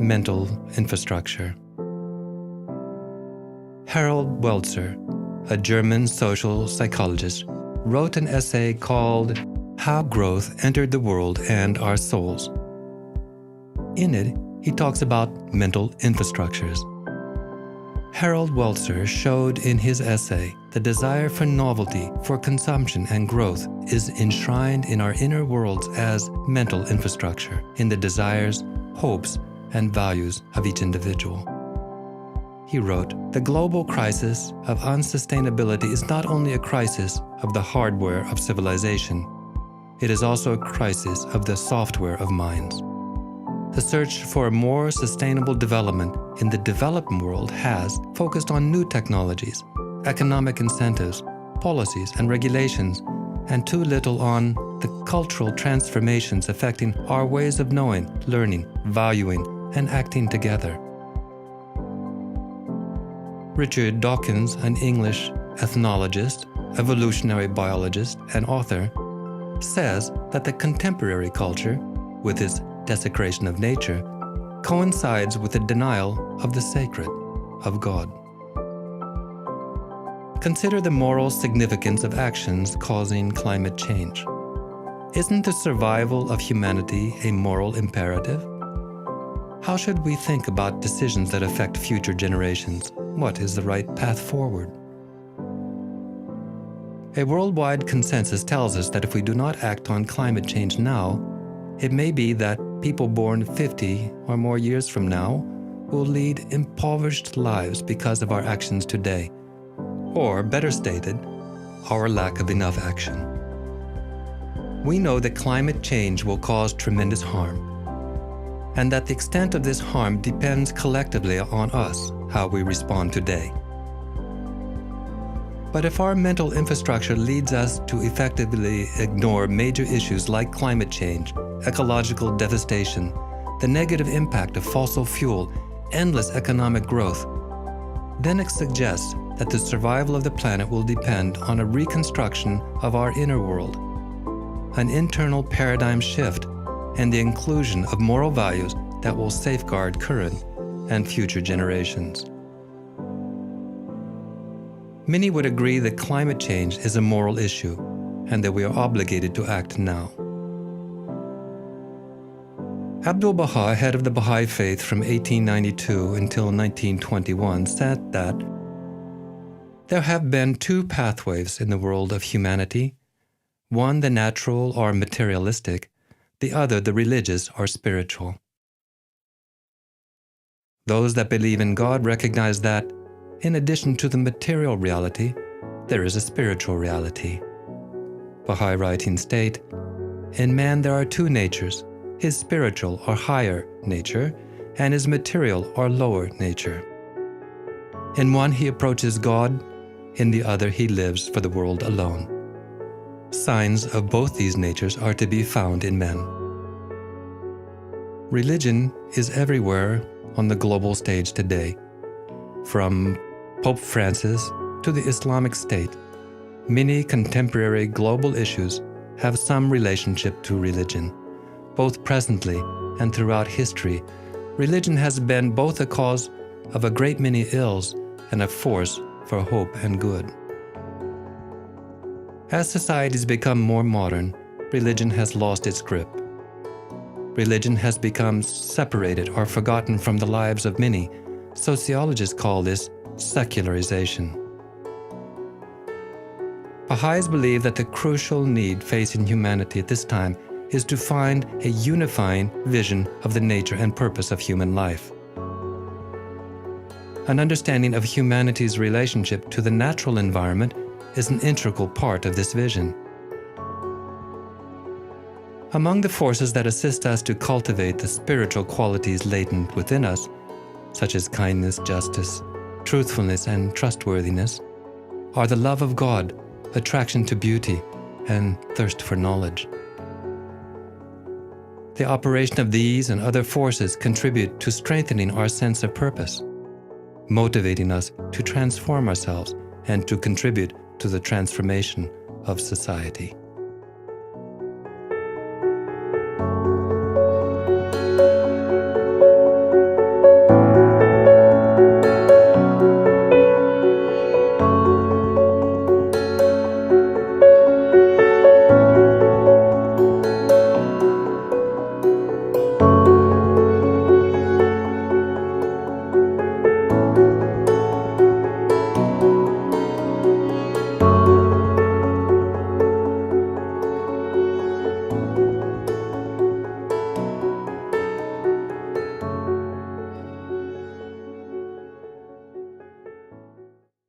mental infrastructure. Harold Welzer, a German social psychologist, wrote an essay called How Growth Entered the World and Our Souls. In it, he talks about mental infrastructures. Harold Welzer showed in his essay the desire for novelty, for consumption and growth is enshrined in our inner worlds as mental infrastructure, in the desires, hopes, and values of each individual. He wrote, "The global crisis of unsustainability is not only a crisis of the hardware of civilization, it is also a crisis of the software of minds. The search for a more sustainable development in the developed world has focused on new technologies, economic incentives, policies, and regulations, and too little on the cultural transformations affecting our ways of knowing, learning, valuing, and acting together." Richard Dawkins, an English ethnologist, evolutionary biologist, and author, says that the contemporary culture, with its desecration of nature, coincides with the denial of the sacred, of God. Consider the moral significance of actions causing climate change. Isn't the survival of humanity a moral imperative? How should we think about decisions that affect future generations? What is the right path forward? A worldwide consensus tells us that if we do not act on climate change now, it may be that people born 50 or more years from now will lead impoverished lives because of our actions today, or better stated, our lack of enough action. We know that climate change will cause tremendous harm, and that the extent of this harm depends collectively on us, how we respond today. But if our mental infrastructure leads us to effectively ignore major issues like climate change, ecological devastation, the negative impact of fossil fuel, endless economic growth, then it suggests that the survival of the planet will depend on a reconstruction of our inner world, an internal paradigm shift, and the inclusion of moral values that will safeguard current and future generations. Many would agree that climate change is a moral issue and that we are obligated to act now. Abdu'l-Baha, head of the Bahá'í faith from 1892 until 1921, said that there have been two pathways in the world of humanity, one the natural or materialistic, the other the religious or spiritual. Those that believe in God recognize that, in addition to the material reality, there is a spiritual reality. Bahá'í writings state, "In man there are two natures, his spiritual or higher nature, and his material or lower nature. In one he approaches God, in the other he lives for the world alone. Signs of both these natures are to be found in men." Religion is everywhere on the global stage today. From Pope Francis to the Islamic State, many contemporary global issues have some relationship to religion. Both presently and throughout history, religion has been both a cause of a great many ills and a force for hope and good. As societies become more modern, religion has lost its grip. Religion has become separated or forgotten from the lives of many. Sociologists call this secularization. Baha'is believe that the crucial need facing humanity at this time is to find a unifying vision of the nature and purpose of human life. An understanding of humanity's relationship to the natural environment is an integral part of this vision. Among the forces that assist us to cultivate the spiritual qualities latent within us, such as kindness, justice, truthfulness, and trustworthiness, are the love of God, attraction to beauty, and thirst for knowledge. The operation of these and other forces contribute to strengthening our sense of purpose, motivating us to transform ourselves and to contribute to the transformation of society.